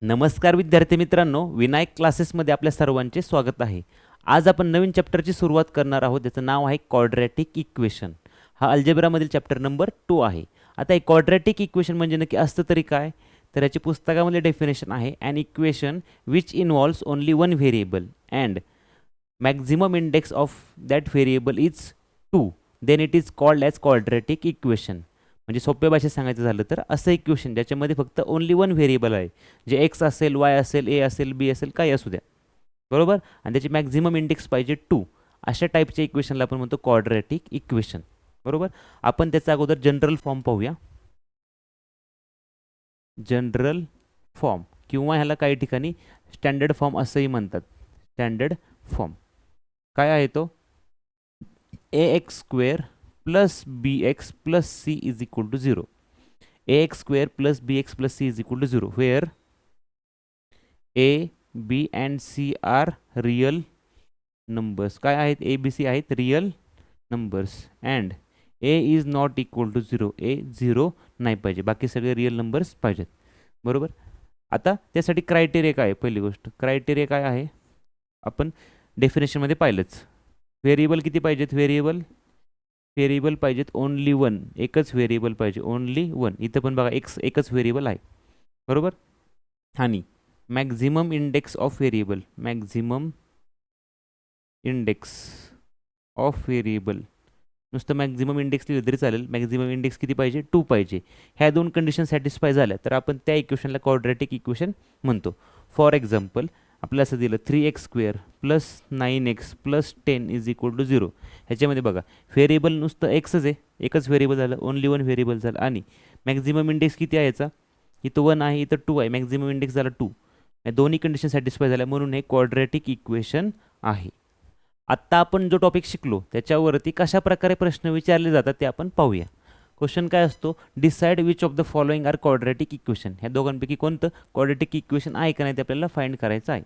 नमस्कार विद्यार्थी मित्रांनो, विनायक क्लासेसमध्ये आपल्या सर्वांचे स्वागत आहे. आज आपण नवीन चॅप्टरची सुरुवात करणार आहोत. त्याचं नाव आहे क्वाड्रॅटिक इक्वेशन. हा अल्जेब्रामधील चॅप्टर नंबर 2 आहे. आता हे क्वाड्रॅटिक इक्वेशन म्हणजे नक्की असतं तरी काय? तर याची पुस्तकामध्ये डेफिनेशन आहे, an equation which involves only one variable and maximum index of that variable is 2, then it is called as quadratic equation. म्हणजे सोप्या भाषेत सांगायचं झालं तर असं इक्वेशन ज्याच्यामध्ये फक्त ओनली वन व्हेरिएबल आहे, जे एक्स असेल, वाय असेल, ए असेल, बी असेल, काही असू द्या, बरोबर, आणि त्याची मॅक्झिमम इंडेक्स पाहिजे 2, अशा टाईपच्या इक्वेशनला आपण म्हणतो क्वाड्रॅटिक इक्वेशन. बरोबर. आपण त्याचा अगोदर जनरल फॉर्म पाहूया. जनरल फॉर्म किंवा ह्याला काही ठिकाणी स्टँडर्ड फॉर्म असंही म्हणतात. स्टँडर्ड फॉर्म काय आहे तो? A X square plus B X plus C is equal to 0. ax square plus bx plus c is equal to 0, where a, b and c are real numbers. काय आहेत? a, b, c आहेत real numbers and a is not equal to 0. a 0 नाही पाहिजे, बाकी सगळे real numbers पाहिजेत. बरोबर. आता त्यासाठी क्रायटेरिया काय आहे? पहिली गोष्ट, क्रायटेरिया काय आहे? आपण डेफिनेशनमध्ये पाहिलंच. व्हेरिएबल किती पाहिजेत? व्हेरिएबल पाहिजेत ओनली वन, एकच व्हेरिएबल पाहिजे, ओनली वन. इथं पण बघा एक्स एकच व्हेरिएबल आहे, बरोबर. आणि maximum index of variable, maximum index of variable, नुसतं मॅक्झिमम इंडेक्स लिहिलं तरी चालेल. मॅक्झिमम इंडेक्स किती पाहिजे? 2 पाहिजे. ह्या दोन कंडिशन सॅटिस्फाय झाल्या तर आपण त्या इक्वेशनला क्वाड्रॅटिक इक्वेशन म्हणतो. फॉर एक्झाम्पल आपल्याला असं दिलं 3x square plus 9x plus 10 is equal to 0. ह्याच्यामध्ये बघा व्हेरिएबल नुसतं एक्सच आहे, एकच व्हेरिएबल झालं, ओनली वन व्हेरिएबल झालं. आणि मॅक्झिमम इंडेक्स किती आहे याचा? इथं 1 आहे, इथं 2 आहे, मॅक्झिमम इंडेक्स झाला 2. या दोन्ही कंडिशन सॅटिस्फाय झाल्या म्हणून हे क्वाड्रॅटिक इक्वेशन आहे. आत्ता आपण जो टॉपिक शिकलो त्याच्यावरती कशा प्रकारे प्रश्न विचारले जातात ते आपण पाहूया. क्वेश्चन काय असतो? Decide which of the following are quadratic equation. ह्या दोघांपैकी कोणतं क्वाड्रॅटिक इक्वेशन आहे का नाही ते आपल्याला फाइंड करायचं आहे.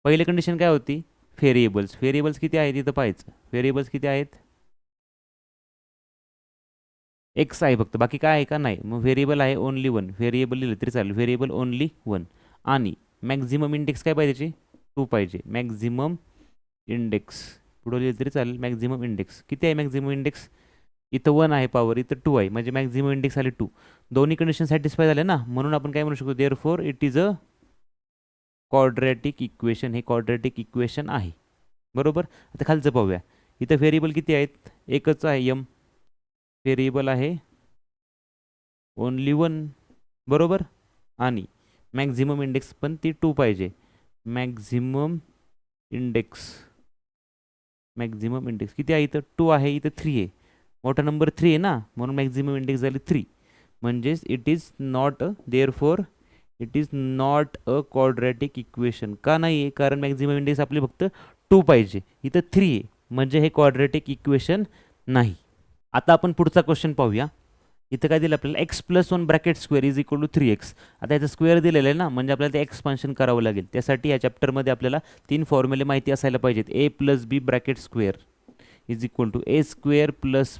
पहिली कंडिशन काय होती? व्हेरिएबल्स किती आहेत इथं पाहायचं. व्हेरिएबल्स किती आहेत? एक्स आहे फक्त, बाकी काय आहे का? नाही. मग व्हेरिएबल आहे ओनली वन, व्हेरिएबल लिहिलं तरी चालेल, व्हेरिएबल ओनली वन. आणि मॅक्झिमम इंडेक्स काय पाहिजे? 2 पाहिजे. मॅक्झिमम इंडेक्स पुढं लिहिलं तरी चालेल. मॅक्झिमम इंडेक्स किती आहे? मॅक्झिमम इंडेक्स इथं 1 आहे पॉवर, इथं 2 आहे, म्हणजे मॅक्झिमम इंडेक्स आले 2. दोन्ही कंडिशन सॅटिस्फाय झाले ना, म्हणून आपण काय म्हणू शकतो? Therefore it is a quadratic equation. हे क्वाड्रॅटिक इक्वेशन आहे, बरोबर. आता खालचं पाहूया. इथं व्हेरिएबल किती आहेत? एकच आहे, एम. व्हेरिएबल आहे ओनली वन, बरोबर. आणि मॅक्झिमम इंडेक्स पण ती 2 पाहिजे. मॅक्झिमम इंडेक्स किती आहे? इथं 2 आहे, इथं 3 आहे, मोठा नंबर 3 आहे ना, म्हणून मॅक्झिमम इंडेक्स झाली 3. म्हणजेच it is not therefore it is not a quadratic equation. का नाही आहे? कारण मॅक्झिमम इंडेक्स आपली फक्त 2 पाहिजे, इथं 3 आहे, म्हणजे हे क्वाड्रॅटिक इक्वेशन नाही. आता आपण पुढचा क्वेश्चन पाहूया. इथं काय दिलं आपल्याला? X plus 1 bracket square is equal to 3x. आता याचं स्क्वेअर दिलेलं आहे ना, म्हणजे आपल्याला ते एक्सपान्शन करावं लागेल. त्यासाठी या चॅप्टरमध्ये आपल्याला 3 फॉर्म्युले माहिती असायला पाहिजेत. A plus B bracket square is equal to A square plus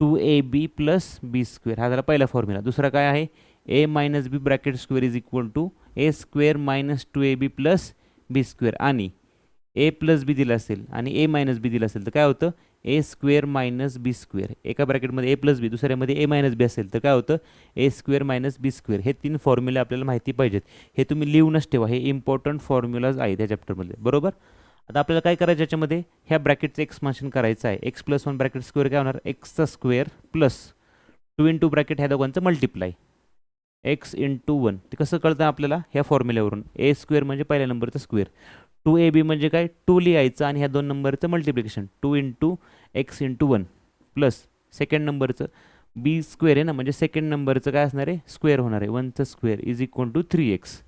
2ab plus B square. हा झाला पहिला फॉर्म्युला. दुसरा काय आहे? A minus B bracket square is equal to A square minus 2ab plus B square. आणि A plus बी दिलं असेल आणि ए मायनस बी दिलं असेल तर काय होतं? ए स्क्वेअर मायनस बी स्क्वेअर. एका ब्रॅकेटमध्ये ए प्लस बी, दुसऱ्यामध्ये ए मायनस बी असेल तर काय होतं? ए स्क्वेअर मायनस बी स्क्वेअर. हे 3 फॉर्म्युले आपल्याला माहिती पाहिजेत. हे तुम्ही लिहूनच ठेवा, हे इम्पॉर्टंट फॉर्म्युलाज आहेत या चॅप्टरमध्ये, बरोबर. आता आपल्याला काय करायचं? याच्यामध्ये ह्या ब्रॅकेटचं एक्सपान्शन करायचं आहे. एक्स प्लस 1 ब्रॅकेट स्क्वेअर काय होणार? एक्सचा स्क्वेअर प्लस 2 इंटू ब्रॅकेट ह्या दोघांचं मल्टिप्लाय, एक्स इंटू 1. ते कसं कळतं आपल्याला? ह्या फॉर्म्युल्यावरून. ए स्क्वेअर म्हणजे पहिल्या नंबरचं स्क्वेअर, 2ab म्हणजे काय? 2 लिहायचं आणि ह्या 2 नंबरचं multiplication, 2 into x into 1 plus second नंबरचं बी स्क्वेअर आहे ना, म्हणजे सेकंड नंबरचं काय असणार आहे? स्क्वेअर होणार आहे, 1चं square is equal to 3x.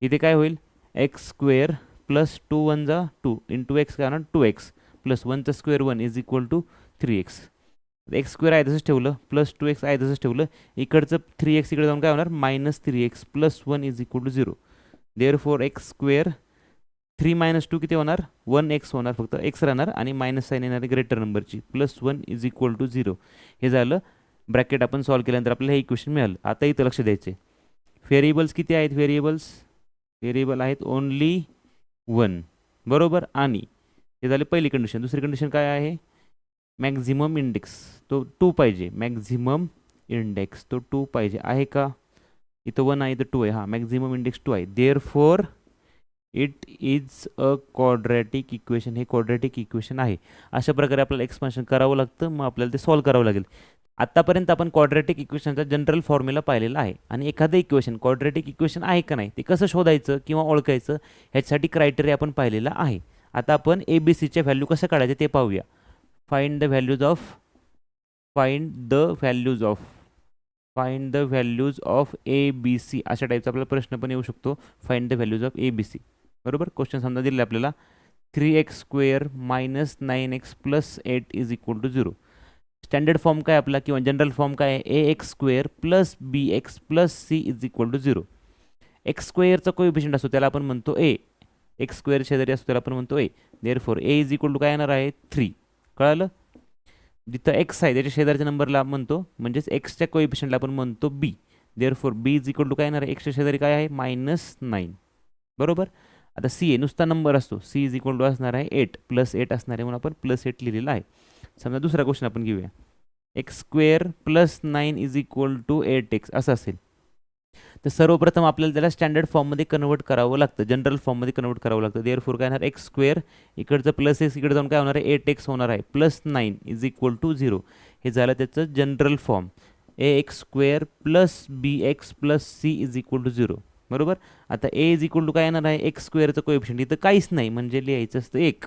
इथे काय होईल? एक्स स्क्वेअर प्लस 2 1 जा 2 इंटू एक्स काय होणार? 2x प्लस 1चं square 1 is equal to 3x. X square आहे तसंच ठेवलं, प्लस 2x आहे तसंच ठेवलं, इकडचं 3x इकडे जाऊन काय होणार? Minus 3x plus 1 is equal to 0. Therefore X square 3 minus 2 किती होणार? 1x होणार, फक्त एक्स राहणार आणि मायनस साईन येणार ग्रेटर नंबरची, प्लस 1 इज इक्वल टू 0. हे झालं ब्रॅकेट आपण सॉल्व्ह केल्यानंतर आपल्याला हे इक्वेशन मिळालं. आता इथं लक्ष द्यायचे. व्हेरिएबल्स किती आहेत? व्हेरिएबल आहेत ओनली 1, बरोबर. आणि हे झाले पहिली कंडिशन. दुसरी कंडिशन काय आहे? मॅक्झिमम इंडेक्स तो 2 पाहिजे. मॅक्झिमम इंडेक्स तो 2 पाहिजे. आहे का? इथं 1 आहे, इथं 2 आहे. हां, मॅक्झिमम इंडेक्स 2 आहे. Therefore it is a quadratic equation. हे क्वाड्रॅटिक इक्वेशन आहे. अशा प्रकारे आपल्याला एक्सपान्शन करावं लागतं, मग आपल्याला ते सॉल्व्ह करावं लागेल. आत्तापर्यंत आपण क्वाड्रॅटिक इक्वेशनचा जनरल फॉर्म्युला पाहिलेला आहे. आणि एखादं इक्वेशन क्वाड्रॅटिक इक्वेशन आहे का नाही ते कसं शोधायचं किंवा ओळखायचं ह्याच्यासाठी क्रायटेरिया आपण पाहिलेला आहे. आता आपण ABCच्या व्हॅल्यू कसं काढायचे ते पाहूया. Find the values of ABC अशा टाईपचा आपल्याला प्रश्न पण येऊ शकतो. Find the values of ABC, बरोबर. क्वेश्चन समजा दिले आपल्याला 3x² - 9x + 8 = 0. स्टँडर्ड फॉर्म काय आपला किंवा जनरल फॉर्म काय आहे? ax² + bx + c = 0. x² coefficient असतो त्याला आपण म्हणतो a. x² शेजारी असतो त्याला आपण म्हणतो a. देअरफॉर a काय येणार आहे? 3. कळालं? जिथं x आहे त्याच्या शेजारच्या नंबरला म्हणतो, म्हणजेच एक्सच्या कोएफिशियंटला आपण म्हणतो b. देअरफॉर b काय येणार आहे? एक्सच्या शेजारी काय आहे? -9, बरोबर. आता c आहे, नुसता नंबर असतो. c असणार आहे 8 + 8 असणार आहे, म्हणून आपण +8 लिहिलेला आहे. समजा दुसरा क्वेश्चन आपण घेऊया. x² + 9 = 8x असं असेल तर सर्वप्रथम आपल्याला त्याला स्टँडर्ड फॉर्ममध्ये कन्वर्ट करावं लागतं, जनरल फॉर्ममध्ये कन्वर्ट करावं लागतं. देअरफॉर काय येणार? x² इकडचं +x इकडे जाऊन काय होणार आहे? 8x होणार आहे. +9 = 0. हे झालं त्याचं general form. ax² + bx + c = 0, बरोबर. आता a काय येणार आहे? x² कोएफिशियंट इथं काहीच नाही म्हणजे लिहायचं असतं 1,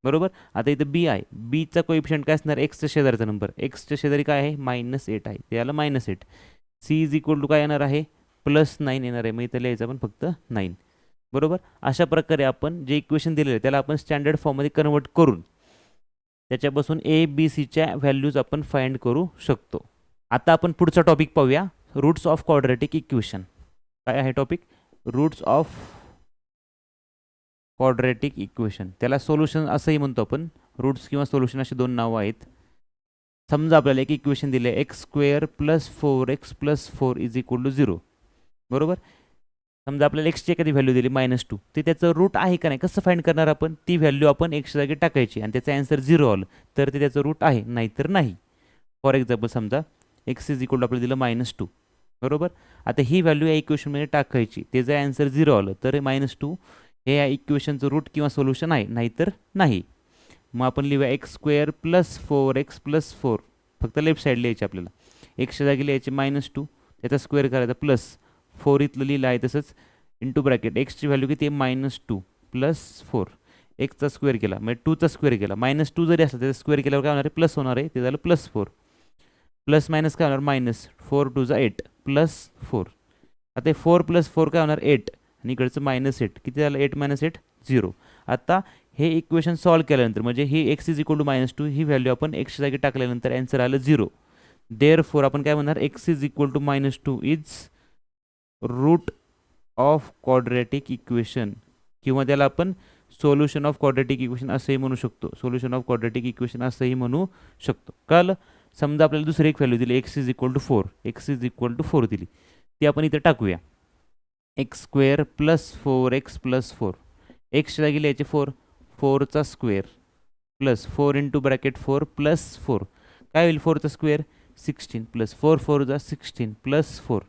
बरोबर. आता इथं b आहे. बीचा कोएफिशियंट काय असणार? एक्सच्या शेजारचा नंबर. एक्सच्या शेजारी काय आहे? -8 आहे, त्याला -8. c काय येणार आहे? +9 येणार आहे. मग इथं लिहायचं आपण फक्त 9, बरोबर. अशा प्रकारे आपण जे इक्वेशन दिलेलं आहे त्याला आपण स्टँडर्ड फॉर्ममध्ये कन्वर्ट करून त्याच्यापासून ABCच्या व्हॅल्यूज आपण फाइंड करू शकतो. आता आपण पुढचा टॉपिक पाहूया, रूट्स ऑफ क्वाड्रॅटिक इक्वेशन. काय आहे topic? Roots of quadratic equation. त्याला सोल्युशन असंही म्हणतो आपण. रूट्स किंवा सोल्युशन अशी दोन नावं आहेत. समजा आपल्याला एक इक्वेशन दिले x² + 4x + 4 = 0, बरोबर. समजा आपल्याला एक्सची एखादी व्हॅल्यू दिली -2, ते त्याचं रूट आहे का नाही कसं फाइंड करणार आपण? ती व्हॅल्यू आपण एक्सच्या जागी टाकायची आणि त्याचं आन्सर 0 आलं तर ते त्याचं रूट आहे, नाहीतर नाही. फॉर एक्झाम्पल समजा x आपल्याला दिलं -2, बरोबर. आता ही व्हॅल्यू या इक्वेशनमध्ये टाकायची, त्याचं आन्सर 0 आलं तर -2 हे या इक्वेशनचं रूट किंवा सोल्युशन आहे, नाहीतर नाही. मग आपण लिहूया x² + 4x + 4. फक्त लेफ्ट साईड लिहायची आपल्याला. एक्सच्या जागी लिहायचे -2, त्याचा स्क्वेअर करायचा +4 इथलं लिहिलं आहे तसंच इंटू ब्रॅकेट. एक्सची व्हॅल्यू किती आहे? -2 + 4. एक्सचा स्क्वेअर केला म्हणजे 2चा स्क्वेअर केला. -2 जरी असला त्याचा स्क्वेअर केल्यावर काय होणार आहे? प्लस होणार आहे, ते झालं +4. प्लस मायनस काय होणार? -4 × 2 = 8 +4. आता 4 + 4 काय होणार? 8 आणि इकडचं -8. किती झालं? 8 - 8 0. आता हे इक्वेशन सॉल्व्ह केल्यानंतर म्हणजे ही x -2 ही व्हॅल्यू आपण एक्सच्या जागी टाकल्यानंतर आन्सर आलं 0. देअरफॉर आपण काय म्हणणार? x -2 is root of quadratic equation किंवा त्याला आपण सोल्युशन ऑफ क्वाड्रॅटिक इक्वेशन असंही म्हणू शकतो. सोल्युशन ऑफ क्वाड्रॅटिक इक्वेशन असंही म्हणू शकतो. कळलं? समजा आपल्याला दुसरी एक व्हॅल्यू दिली x 4. x 4 दिली, ती आपण इथे टाकूया. x² + 4x + 4. एक्सच्या जागी लिहायचे 4, 4चा स्क्वेअर प्लस 4 इंटू ब्रॅकेट 4 + 4. काय होईल 4चा स्क्वेअर? 16 + 4 4 = 16 + 4.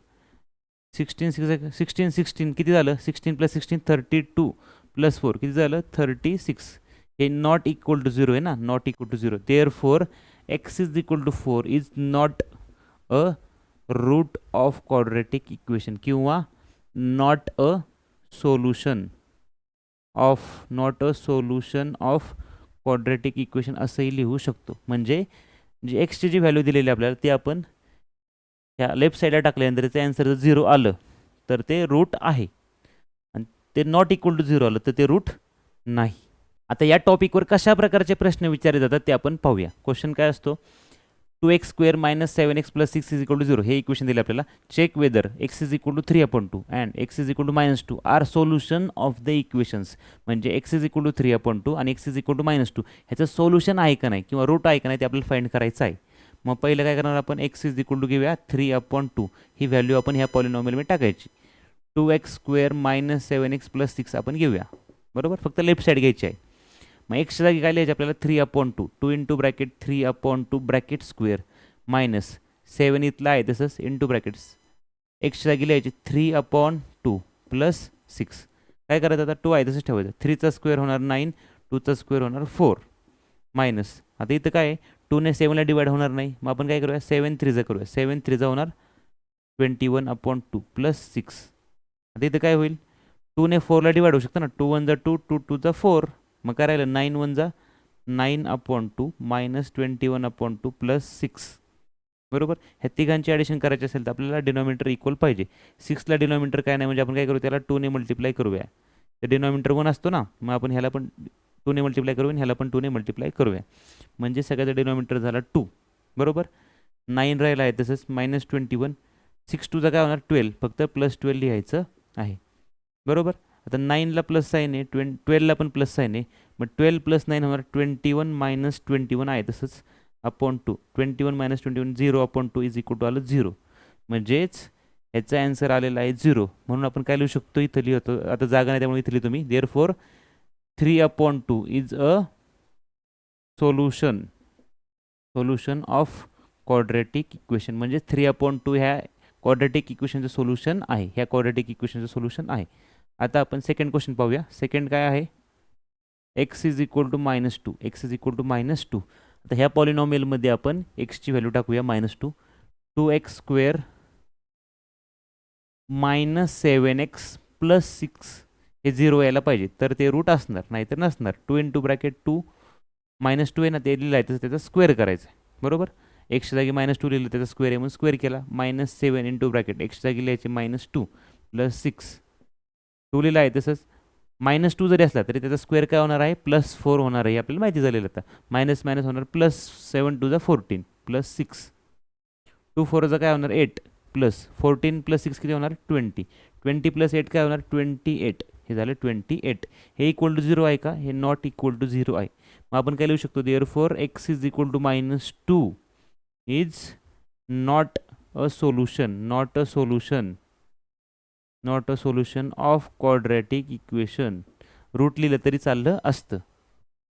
16 किती झालं? 16 + 16 32 + 4 किती झालं? 36. हे नॉट इक्वल टू 0 आहे ना, not equal to 0. Therefore x 4 is not a root of quadratic equation किंवा not a solution of quadratic equation असंही लिहू शकतो. म्हणजे जे एक्सची जी व्हॅल्यू दिलेली आपल्याला ती आपण ह्या लेफ्ट साईडला टाकल्यानंतर त्याचं आन्सर जर 0 आलं तर ते रूट आहे आणि ते नॉट इक्वल टू 0 आलं तर ते रूट नाही. आता या टॉपिकवर कशा प्रकारचे प्रश्न विचारले जातात ते आपण पाहूया. क्वेश्चन काय असतो? 2x² - 7x + 6 = 0 हे इक्वेशन दिले आपल्याला. Check whether x 3/2 and x -2 are solution of the equations. म्हणजे x 3/2 आणि x -2 ह्याचं सोल्युशन आहे का नाही किंवा रूट आहे का नाही ते आपल्याला फाइंड करायचं आहे. मग पहिलं काय करणार आपण एक्स इज इक्वल टू घेऊया 3/2 ही व्हॅल्यू आपण ह्या पॉलिनॉमियलमध्ये टाकायची 2x² मायनस 7x प्लस 6 आपण घेऊया बरोबर फक्त लेफ्ट साईड घ्यायची आहे मग एक्सच्या जागी काय लिहायचे आपल्याला 3/2 2 into bracket 3/2 bracket square minus 7 इथला आहे तसंच इंटू ब्रॅकेट्स एक्सच्या जागी लिहायचे 3/2 प्लस 6 काय करायचं आता 2 आहे तसंच ठेवायचं 3चा स्क्वेअर होणार 9 2चा स्क्वेअर होणार 4 मायनस आता इथं काय 2ने 7ला डिवाइड होणार नाही मग आपण काय करूया 7 3 करूया 7 3 होणार 21/2 प्लस 6 आता इथं काय होईल 2ने 4ला डिवाइड होऊ शकतं ना 2 1 2 2 2 4 मग काय राहिलं 9 1 9/2 मायनस 21/2 प्लस 6 बरोबर ह्या तिघांची ॲडिशन करायची असेल तर आपल्याला डिनॉमिनेटर इक्वल पाहिजे 6ला डिनॉमिनेटर काय नाही म्हणजे आपण काय करू त्याला 2ने मल्टिप्लाय करूया तर डिनॉमिनेटर 1 असतो ना मग आपण ह्याला पण 2ने मल्टिप्लाय करूया ह्याला पण 2ने मल्टिप्लाय करूया म्हणजे सगळ्याचा डिनॉमिनेटर झाला 2 बरोबर 9 राहिला आहे तसंच मायनस 21 6 2चा काय होणार 12 फक्त प्लस 12 लिहायचं आहे बरोबर आता 9ला प्लस साईन आहे 12ला पण प्लस साईन आहे मग 12 प्लस 9 होणार 21 मायनस 21 आहे तसंच (2) 21 मायनस 21 0/2 इज इक्वल टू आलं 0 म्हणजेच ह्याचा आन्सर आलेला आहे 0 म्हणून आपण काय लिहू शकतो इथं लिहितो आता जागा नाही त्यामुळे इथं लिहितो मी therefore 3/2 is a solution of quadratic equation म्हणजे 3/2 ह्या क्वाड्रॅटिक इक्वेशनचं सोल्युशन आहे ह्या क्वाड्रॅटिक इक्वेशनचं सोल्युशन आहे आता आपण सेकंड क्वेश्चन पाहूया सेकंड काय आहे x is equal to -2 x is equal to -2 आता ह्या पॉलिनॉमियलमध्ये आपण एक्सची व्हॅल्यू टाकूया -2 2x² मायनस 7x प्लस 6 हे 0 यायला पाहिजे तर ते रूट असणार नाहीतर नसणार 2 इंटू ब्रॅकेट 2 -2 आहे ना ते लिहिलं आहे तसं त्याचा स्क्वेअर करायचं आहे बरोबर एक्सच्या जागी -2 लिहिलं त्याचा स्क्वेअर आहे म्हणून स्क्वेअर केला -7 इंटू ब्रॅकेट एक्सच्या जागी लिहायचे -2 प्लस 6 2 लिहिलं आहे तसंच -2 जरी असला तरी त्याचा स्क्वेअर काय होणार आहे +4 होणार आहे आपल्याला माहिती झालेलं आता मायनस मायनस होणार +7 2 14 प्लस 6 2 4 काय होणार 8 प्लस 14 प्लस 6 किती होणार 20 20 प्लस 8 काय होणार 28 हे झालं 28 हे इक्वल टू 0 आहे का हे नॉट इक्वल टू 0 आहे मग आपण काय लिहू शकतो therefore x is equal to -2 is not a solution of quadratic equation root लिहिलं तरी चाललं असतं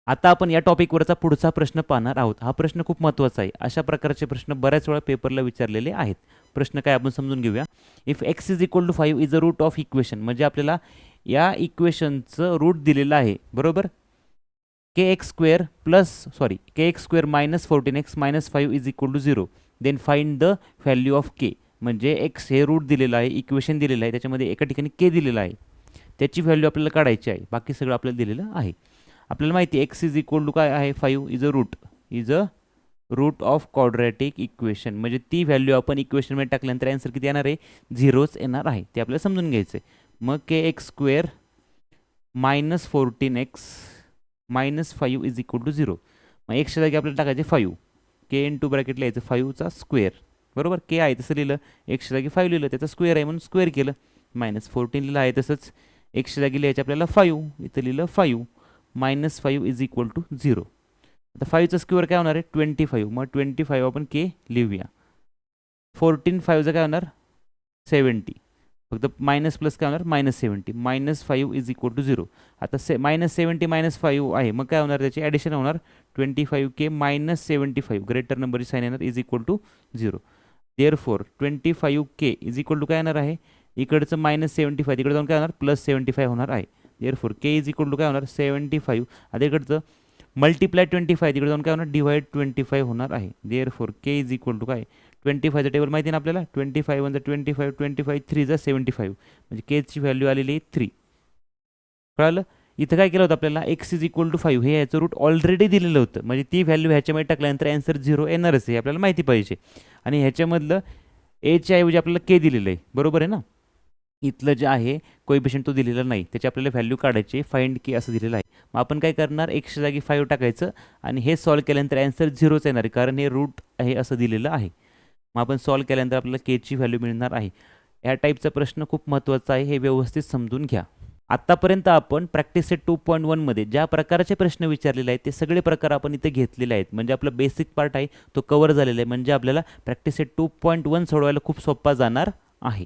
आता आपण या टॉपिकवरचा पुढचा प्रश्न पाहणार आहोत हा प्रश्न खूप महत्त्वाचा आहे अशा प्रकारचे प्रश्न बऱ्याच वेळा पेपरला विचारलेले आहेत प्रश्न काय आपण समजून घेऊया if x is equal to 5 is a root of equation म्हणजे आपल्याला या इक्वेशनचं रूट दिलेलं आहे बरोबर kx² minus 14x minus 5 is equal to 0 then find the value of k म्हणजे x हे रूट दिलेलं आहे इक्वेशन दिलेलं आहे त्याच्यामध्ये एका ठिकाणी k दिलेलं आहे त्याची व्हॅल्यू आपल्याला काढायची आहे बाकी सगळं आपल्याला दिलेलं आहे आपल्याला माहिती आहे x इज इक्वल टू काय आहे 5 is a root of quadratic equation म्हणजे ती व्हॅल्यू आपण इक्वेशनमध्ये टाकल्यानंतर आन्सर किती येणार आहे 0च येणार आहे ते आपल्याला समजून घ्यायचं आहे मग kx² minus 14x minus 5 is equal to 0 मग एक्सच्या जागी आपल्याला टाकायचे 5 k इंटू ब्रॅकेट लिहायचं 5चा स्क्वेअर बरोबर के आहे तसं लिहिलं एक्सच्या जागी 5 लिहिलं त्याचा स्क्वेअर आहे म्हणून स्क्वेअर केलं -14 लिहिलं आहे तसंच एक्सच्या जागी लिहायचं आपल्याला 5 इथं लिहिलं 5 -5 इज इक्वल टू 0 आता 5चा स्क्वेअर काय होणार आहे 25 मग 25 आपण के लिहूया 14 5चं काय होणार 70 फक्त मायनस प्लस काय होणार -70 -5 इज इक्वल टू 0 आता -70 -5 आहे मग काय होणार त्याची ॲडिशन होणार 25k -75 ग्रेटर नंबरची साईन येणार is equal to 0 therefore 25k is equal to काय येणार आहे इकडचं -75 तिकडे जाऊन काय होणार +75 होणार आहे therefore k is equal to काय होणार 75 आता इकडचं मल्टिप्लाय 25 तिकडे जाऊन काय होणार डिवाइड 25 होणार आहे therefore k is equal to काय 25चं टेबल माहिती आहे ना आपल्याला 25 1 25 25 3 75 म्हणजे केची व्हॅल्यू आलेली आहे 3 कळालं इथं काय केलं होतं आपल्याला x इज इक्वल टू 5 हे याचं रूट ऑलरेडी दिलेलं होतं म्हणजे ती व्हॅल्यू ह्याच्यामध्ये टाकल्यानंतर आन्सर 0 येणारच आहे आपल्याला माहिती पाहिजे आणि ह्याच्यामधलं एच्या ऐवजी आपल्याला के दिलेलं आहे बरोबर आहे ना इथलं जे आहे कोएफिशियंट तो दिलेला नाही त्याची आपल्याला व्हॅल्यू काढायची फाइंड के असं दिलेलं आहे मग आपण काय करणार एक्सच्या जागी 5 टाकायचं आणि हे सॉल्व केल्यानंतर आन्सर 0च येणार आहे कारण हे रूट आहे असं दिलेलं आहे मग आपण सॉल्व केल्यानंतर आपल्याला केची व्हॅल्यू मिळणार आहे या टाईपचा प्रश्न खूप महत्त्वाचा आहे हे व्यवस्थित समजून घ्या आत्तापर्यंत आपण प्रॅक्टिस सेट 2.1मध्ये ज्या प्रकारचे प्रश्न विचारलेले आहेत ते सगळे प्रकार आपण इथे घेतलेले आहेत. म्हणजे आपला बेसिक पार्ट आहे तो कव्हर झालेला आहे. म्हणजे आपल्याला प्रॅक्टिस सेट 2.1 सोडवायला खूप सोपा जाणार आहे.